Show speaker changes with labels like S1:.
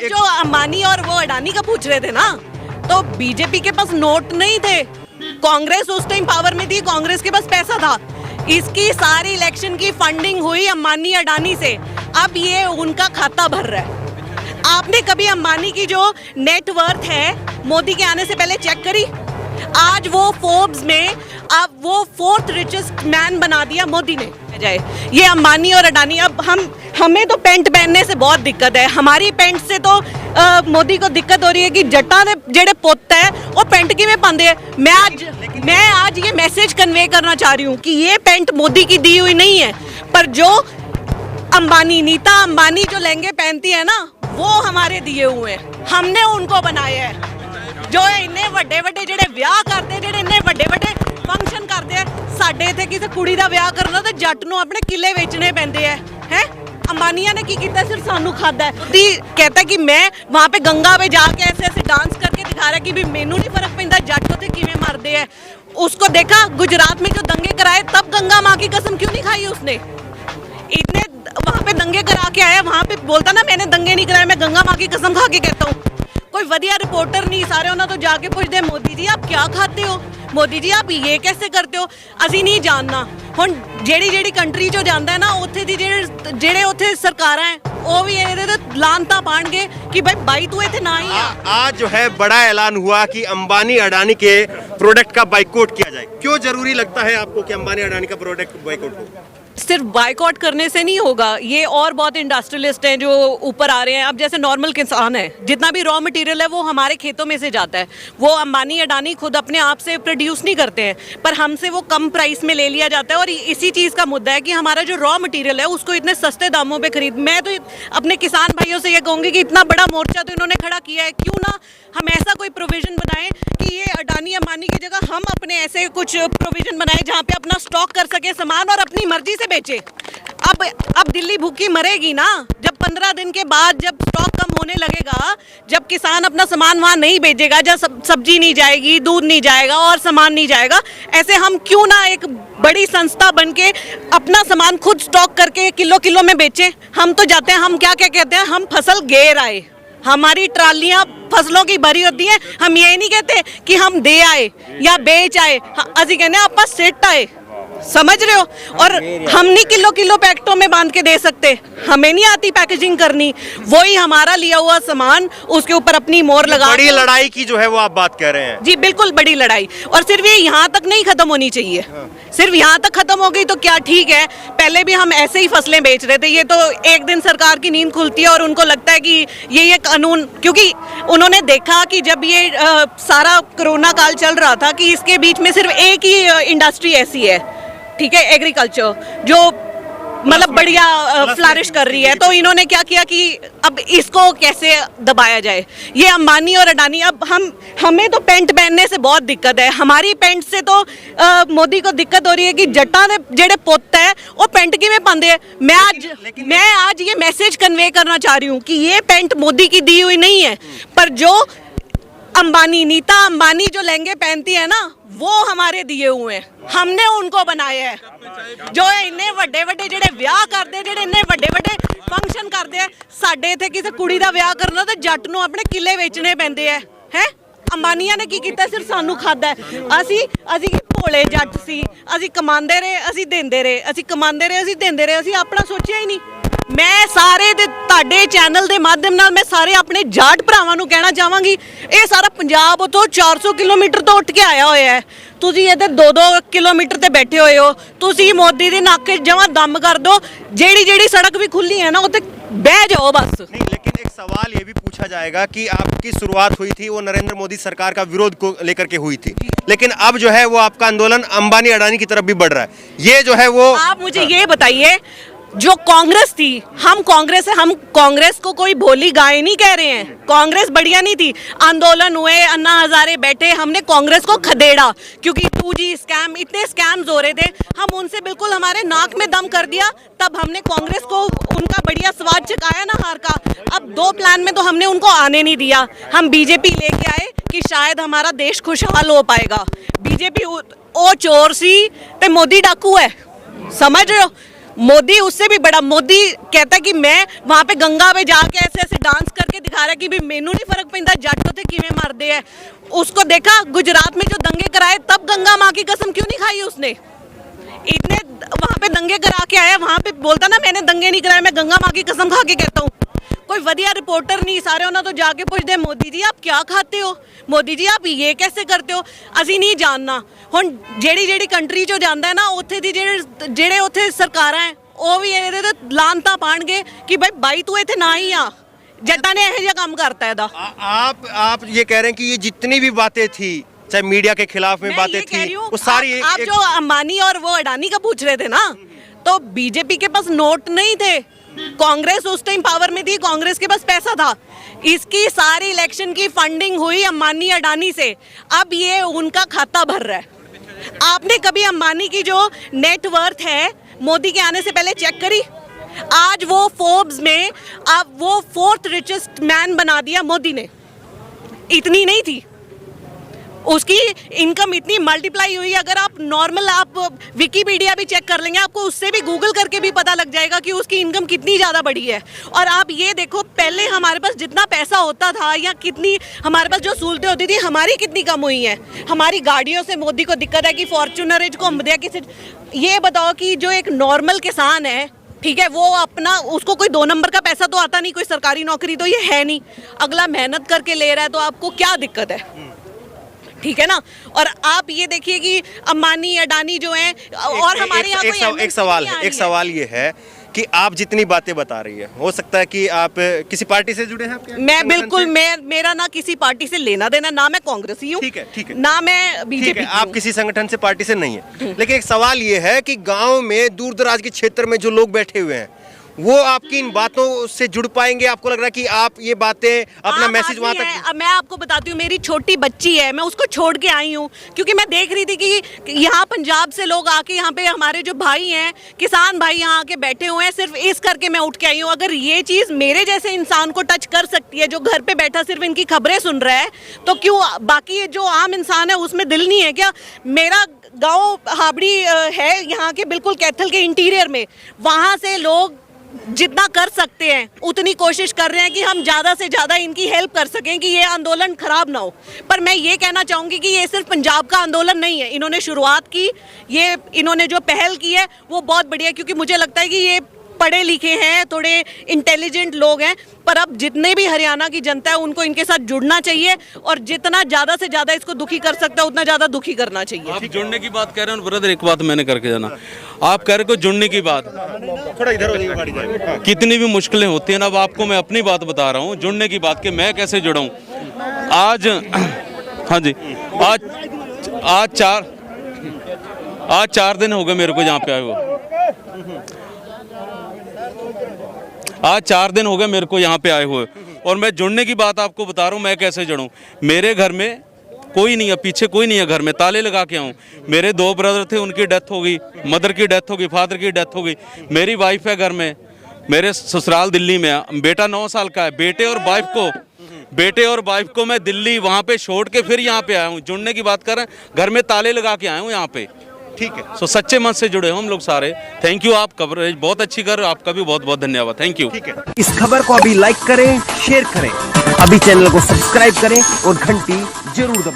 S1: जो अंबानी और वो अडानी का पूछ रहे थे ना, तो बीजेपी के पास नोट नहीं थे, कांग्रेस उस टाइम पावर में थी, कांग्रेस के पास पैसा था। इसकी सारी इलेक्शन की फंडिंग हुई अंबानी अडानी से, अब ये उनका खाता भर रहा है। आपने कभी अंबानी की जो नेटवर्थ है मोदी के आने से पहले चेक करी? आज वो फोर्ब्स में अब वो 4th रिचेस्ट मैन बना दिया मोदी ने। जाए ये अंबानी और अडानी, अब हमें तो पेंट पहनने से बहुत दिक्कत है, हमारी पेंट से तो मोदी को दिक्कत हो रही है कि जट्टा दे जेड़े पुत्त है वो पेंट किवें पांदे है। मैं आज ये मैसेज कन्वे करना चाह रही हूँ कि ये पेंट मोदी की दी हुई नहीं है, पर जो अंबानी, नीता अंबानी जो लहंगे पहनती है ना, वो हमारे दिए हुए हैं, हमने उनको बनाया है। जो इन्ने ਵੱਡੇ ਵੱਡੇ ਜਿਹੜੇ ਵਿਆਹ ਕਰਦੇ, ਜਿਹੜੇ ਇੰਨੇ ਵੱਡੇ ਵੱਡੇ ਫੰਕਸ਼ਨ ਕਰਦੇ ਆ, ਸਾਡੇ ਇੱਥੇ ਕਿਸੇ ਕੁੜੀ ਦਾ ਵਿਆਹ ਕਰਨਾ ਤੇ ਜੱਟ ਨੂੰ ਆਪਣੇ ਕਿੱਲੇ ਵੇਚਣੇ ਪੈਂਦੇ ਆ। ਹੈ अंबानिया ने की किया, सिर्फ सानू खादा है। दी कहता है कि मैं वहाँ पे गंगा पे जाके ऐसे ऐसे डांस करके दिखा रहा है कि भी मैनू नहीं फर्क पैंदा जट उते किवें मरदे है। उसको देखा गुजरात में जो दंगे कराए, तब गंगा माँ की कसम क्यों नहीं खाई उसने? इतने वहाँ पे दंगे करा के आया, वहाँ पे बोलता ना मैंने दंगे नहीं कराए, मैं गंगा माँ की कसम खा के कहता हूँ। कोई वधिया रिपोर्टर नहीं, सारे उन्होंने तो जाके पूछते मोदी जी आप क्या खाते हो, मोदी जी आप ये कैसे करते हो, असी नहीं जानना। ਹੁਣ ਜਿਹੜੀ ਜਿਹੜੀ ਕੰਟਰੀ ਚੋਂ ਜਾਂਦਾ ਹੈ ਨਾ, ਉੱਥੇ ਦੀ ਜਿਹੜੇ ਉੱਥੇ ਸਰਕਾਰਾਂ ਹੈ वो भी ਇਹਦੇ ਤੇ ਲਾਨਤਾ ਪਾਣਗੇ कि भाई भाई तू इतने ना ही है।
S2: आज जो है बड़ा ऐलान हुआ कि अंबानी अडानी के प्रोडक्ट का बाइकआउट किया जाए। क्यों जरूरी लगता है आपको कि अंबानी अडानी का प्रोडक्ट बाइकआउट हो?
S1: सिर्फ बाइकआउट करने से नहीं होगा, ये और बहुत इंडस्ट्रियलिस्ट हैं जो ऊपर आ रहे हैं। अब जैसे नॉर्मल किसान है, जितना भी रॉ मटेरियल है वो हमारे खेतों में से जाता है, वो अंबानी अडानी खुद अपने आप से प्रोड्यूस नहीं करते हैं, पर हमसे वो कम प्राइस में ले लिया जाता है। और इसी चीज़ का मुद्दा है कि हमारा जो रॉ मटेरियल है उसको इतने सस्ते दामों पे खरीद। मैं तो अपने किसान भाइयों से ये कहूँगी कि इतना बड़ा मोर्चा तो इन्होंने खड़ा किया है, क्यों ना हम ऐसा कोई प्रोविज़न बनाएं कि ये अडानी अंबानी की जगह हम अपने ऐसे कुछ प्रोविज़न बनाएं जहाँ पे अपना स्टॉक कर सके सामान और अपनी मर्जी से बेचे। अब दिल्ली भूखी मरेगी ना, जब 15 दिन के बाद जब स्टॉक कम होने लगेगा, जब किसान अपना सामान वहाँ नहीं बेचेगा, जब सब्जी नहीं जाएगी, दूध नहीं जाएगा और सामान नहीं जाएगा, ऐसे हम क्यों ना एक बड़ी संस्था बन के अपना सामान खुद स्टॉक करके किलो किलो में बेचें। हम तो जाते हैं, हम क्या क्या कहते हैं, हम फसल घेर आए, हमारी ट्रालियाँ फसलों की भरी होती हैं, हम ये नहीं कहते कि हम दे आए या बेच आए, असी कहने आप सिट आए, समझ रहे हो? और हम नहीं किलो किलो पैकेटों में बांध के दे सकते, हमें नहीं आती पैकेजिंग करनी, वही हमारा लिया हुआ सामान उसके ऊपर अपनी मोहर लगा।
S2: बड़ी लड़ाई की जो है वो आप बात कर रहे हैं?
S1: जी बिल्कुल बड़ी लड़ाई, और सिर्फ ये यहाँ तक नहीं खत्म होनी चाहिए। सिर्फ यहाँ तक खत्म हो गई तो क्या ठीक है, पहले भी हम ऐसे ही फसलें बेच रहे थे, ये तो एक दिन सरकार की नींद खुलती है और उनको लगता है कि ये कानून, क्योंकि उन्होंने देखा कि जब ये सारा कोरोना काल चल रहा था कि इसके बीच में सिर्फ एक ही इंडस्ट्री ऐसी है, ठीक है, एग्रीकल्चर, जो मतलब बढ़िया फ्लरिश कर रही है, तो इन्होंने क्या किया कि अब इसको कैसे दबाया जाए। ये अंबानी और अडानी, अब हमें तो पेंट पहनने से बहुत दिक्कत है, हमारी पेंट से तो मोदी को दिक्कत हो रही है कि जट्टा दे जेड़े पुत्त है वो पेंट किवें पांदे है। मैं आज ये मैसेज कन्वे करना चाह रही हूँ कि ये पेंट मोदी की दी हुई नहीं है, पर जो अंबानी, नीता अंबानी जो लहंगे पहनती है ना, वो हमारे दिए हुए हैं, हमने उनको बनाया है। जो इन्ने ਵੱਡੇ ਵੱਡੇ ਜਿਹੜੇ ਵਿਆਹ ਕਰਦੇ, ਜਿਹੜੇ ਇੰਨੇ ਵੱਡੇ ਵੱਡੇ ਫੰਕਸ਼ਨ ਕਰਦੇ ਆ, ਸਾਡੇ ਇੱਥੇ ਕਿਸੇ ਕੁੜੀ ਦਾ ਵਿਆਹ ਕਰਨਾ ਤੇ ਜੱਟ ਨੂੰ ਆਪਣੇ ਕਿੱਲੇ ਵੇਚਣੇ ਪੈਂਦੇ ਆ। ਹੈ ਅੰਬਾਨੀਆਂ ਨੇ ਕੀ ਕੀਤਾ, ਸਿਰਫ ਸਾਨੂੰ ਖਾਦਾ ਹੈ। ਅਸੀਂ ਭੋਲੇ ਜੱਟ ਸੀ, ਅਸੀਂ ਕਮਾਉਂਦੇ ਰਹੇ, ਅਸੀਂ ਦਿੰਦੇ ਰਹੇ, ਅਸੀਂ ਕਮਾਉਂਦੇ ਰਹੇ, ਅਸੀਂ ਦਿੰਦੇ ਰਹੇ, ਅਸੀਂ ਆਪਣਾ ਸੋਚਿਆ ਹੀ ਨਹੀਂ। ਮੈਂ ਸਾਰੇ ਦੇ ਤੁਹਾਡੇ ਚੈਨਲ ਦੇ ਮਾਧਿਅਮ ਨਾਲ ਮੈਂ ਸਾਰੇ ਆਪਣੇ ਜਾਟ ਭਰਾਵਾਂ ਨੂੰ ਕਹਿਣਾ ਚਾਹਾਂਗੀ, ਇਹ ਸਾਰਾ ਪੰਜਾਬ ਉਤੋਂ 400 ਕਿਲੋਮੀਟਰ ਤੋਂ ਉੱਠ ਕੇ ਆਇਆ ਹੋਇਆ ਹੈ, ਤੁਸੀਂ ਇੱਥੇ 2-2 ਕਿਲੋਮੀਟਰ ਤੇ बैठे हुए हो, ਤੁਸੀਂ ਮੋਦੀ ਦੀ ਨੱਕ ਜਮਾਂ ਦਮ ਕਰ ਦੋ, ਜਿਹੜੀ सड़क भी खुली है ना ਉੱਤੇ बह जाओ बस।
S2: नहीं, लेकिन एक सवाल ये भी पूछा जाएगा कि आपकी शुरुआत हुई थी वो नरेंद्र मोदी सरकार का विरोध को लेकर के हुई थी, लेकिन अब जो है वो आपका आंदोलन अंबानी अडानी की तरफ भी बढ़ रहा है, ये जो है वो
S1: आप मुझे ये बताइए, जो कांग्रेस थी, हम कांग्रेस है, हम कांग्रेस को कोई भोली गाय नहीं कह रहे हैं, कांग्रेस बढ़िया नहीं थी, आंदोलन हुए, अन्ना हजारे बैठे, हमने कांग्रेस को खदेड़ा क्योंकि 2G स्कैम, इतने स्कैम्स हो रहे थे, हम उनसे बिल्कुल हमारे नाक में दम कर दिया, तब हमने कांग्रेस को उनका बढ़िया स्वाद चखाया ना हार का। अब 2 प्लान में तो हमने उनको आने नहीं दिया, हम बीजेपी लेके आए कि शायद हमारा देश खुशहाल हो पाएगा। बीजेपी ओ चोर सी ते मोदी डाकू है, समझ रहे हो? मोदी उससे भी बड़ा, मोदी कहता है कि मैं वहां पे गंगा में जाके ऐसे ऐसे डांस करके दिखा रहा है कि भी मेनू नहीं फर्क पैंदा जट तो किवें मारदे है। उसको देखा गुजरात में जो दंगे कराए तब गंगा माँ की कसम क्यों नहीं खाई उसने? इतने वहां पे दंगे करा के आया, वहां पे बोलता ना मैंने दंगे नहीं कराए, मैं गंगा माँ की कसम खा के कहता हूँ। कोई वधिया रिपोर्टर नहीं, सारे उन्होंने तो जाके पूछते मोदी जी आप क्या खाते हो, मोदी जी आप ये कैसे करते हो, ਅਸੀਂ नहीं जानना। ਹੁਣ ਜਿਹੜੀ ਕੰਟਰੀ ਚੋਂ ਜਾਂਦਾ ਹੈ ਨਾ ਉੱਥੇ ਦੀ ਜਿਹੜੇ ਉੱਥੇ ਸਰਕਾਰਾਂ ਹੈ ਉਹ ਵੀ ਇਹਦੇ ਤੇ ਲਾਂਤਾਂ ਪਾਣਗੇ ਕਿ ਭਾਈ ਬਾਈ ਤੂੰ ਇੱਥੇ ਨਾ ਹੀ ਆ, ਜੱਟਾਂ ਨੇ ਇਹੋ ਜਿਹਾ ਕੰਮ ਕਰਤਾ ਇਹਦਾ।
S2: आप ये कह रहे हैं कि ये जितनी भी बातें थी चाहे मीडिया के खिलाफ में बातें थी वो सारी
S1: आप जो अंबानी और वो अडानी का पूछ रहे थे ना, तो बीजेपी के पास नोट नहीं थे, कांग्रेस उस टाइम पावर में थी, कांग्रेस के पास पैसा था। इसकी सारी इलेक्शन की फंडिंग हुई अंबानी अडानी से, अब ये उनका खाता भर रहा है। आपने कभी अंबानी की जो नेटवर्थ है मोदी के आने से पहले चेक करी? आज वो फोर्ब्स में अब वो 4th रिचेस्ट मैन बना दिया मोदी ने। इतनी नहीं थी उसकी इनकम, इतनी मल्टीप्लाई हुई। अगर आप नॉर्मल आप विकीपीडिया भी चेक कर लेंगे, आपको उससे भी गूगल करके भी पता लग जाएगा कि उसकी इनकम कितनी ज़्यादा बढ़ी है। और आप ये देखो पहले हमारे पास जितना पैसा होता था या कितनी हमारे पास जो सहूलतें होती थी हमारी कितनी कम हुई हैं। हमारी गाड़ियों से मोदी को दिक्कत है कि फॉर्चूनर घूम दिया किसी। ये बताओ कि जो एक नॉर्मल किसान है, ठीक है, वो अपना उसको कोई 2 नंबर का पैसा तो आता नहीं, कोई सरकारी नौकरी तो ये है नहीं, अगला मेहनत करके ले रहा है, तो आपको क्या दिक्कत है? ठीक है ना। और आप ये देखिए कि अंबानी अडानी जो हैं और हमारे यहाँ
S2: एक सवाल ये है कि आप जितनी बातें बता रही है, हो सकता है कि आप किसी पार्टी से जुड़े हैं आपके?
S1: मैं बिल्कुल, मेरा ना किसी पार्टी से लेना देना, ना मैं कांग्रेसी हूँ, ठीक है, ना मैं बीजेपी।
S2: आप किसी संगठन से पार्टी से नहीं है, लेकिन एक सवाल ये है कि गांव में दूर दराज के क्षेत्र में जो लोग बैठे हुए हैं वो आपकी इन बातों से जुड़ पाएंगे? आपको लग रहा है कि आप ये बातें अपना मैसेज वहां तक?
S1: मैं आपको बताती हूँ, मेरी छोटी बच्ची है, मैं उसको छोड़ के आई हूँ क्योंकि मैं देख रही थी कि यहाँ पंजाब से लोग आके यहाँ पे हमारे जो भाई हैं, किसान भाई यहाँ आके बैठे हुए हैं, सिर्फ इस करके मैं उठ के आई हूँ। अगर ये चीज़ मेरे जैसे इंसान को टच कर सकती है जो घर पे बैठा सिर्फ इनकी खबरें सुन रहा है, तो क्यों बाकी जो आम इंसान है उसमें दिल नहीं है क्या? मेरा गाँव हाबड़ी है यहाँ के बिल्कुल कैथल के इंटीरियर में, वहाँ से लोग जितना कर सकते हैं उतनी कोशिश कर रहे हैं कि हम ज़्यादा से ज़्यादा इनकी हेल्प कर सकें कि ये आंदोलन खराब ना हो। पर मैं ये कहना चाहूँगी कि ये सिर्फ पंजाब का आंदोलन नहीं है, इन्होंने शुरुआत की, ये इन्होंने जो पहल की है वो बहुत बढ़िया है, क्योंकि मुझे लगता है कि ये पढ़े लिखे हैं, थोड़े इंटेलिजेंट लोग हैं। पर अब जितने भी हरियाणा की जनता है उनको इनके साथ जुड़ना चाहिए और जितना ज़्यादा से ज़्यादा इसको दुखी कर सकता है उतना ज़्यादा दुखी करना चाहिए।
S3: आप जुड़ने की बात कह रहे हैं ब्रदर, एक बात मैंने करके जाना, आप कह रहे हो जुड़ने की बात,
S2: थोड़ा इधर हो जाइए।
S3: कितनी भी मुश्किलें होती हैं ना, अब आपको मैं अपनी बात बता रहा हूँ जुड़ने की बात कि मैं कैसे जुड़ा हूँ। आज हाँ जी, आज 4 दिन हो गए मेरे को यहाँ पे आए हुए, आज 4 दिन हो गए मेरे को यहाँ पे आए हुए, और मैं जुड़ने की बात आपको बता रहा हूँ मैं कैसे जुड़ा हूँ। मेरे घर में कोई नहीं है, पीछे कोई नहीं है, घर में ताले लगा के आऊँ। मेरे 2 ब्रदर थे, उनकी डेथ हो गई, मदर की डेथ हो गई, फादर की डेथ हो गई। मेरी वाइफ है घर में, मेरे ससुराल दिल्ली में है, बेटा 9 साल का है। बेटे और वाइफ को मैं दिल्ली वहाँ पे छोड़ के फिर यहाँ पे आया हूँ। जुड़ने की बात कर रहे हैं, घर में ताले लगा के आया हूँ यहाँ पे।
S2: ठीक है,
S3: सो सच्चे मन से जुड़े हो हम लोग सारे। थैंक यू, आप कवरेज बहुत अच्छी कर रहे हो, आपका भी बहुत बहुत धन्यवाद। Thank you.
S2: ठीक है,
S4: इस खबर को अभी लाइक करें, शेयर करें, अभी चैनल को सब्सक्राइब करें और घंटी जरूर दबाएं।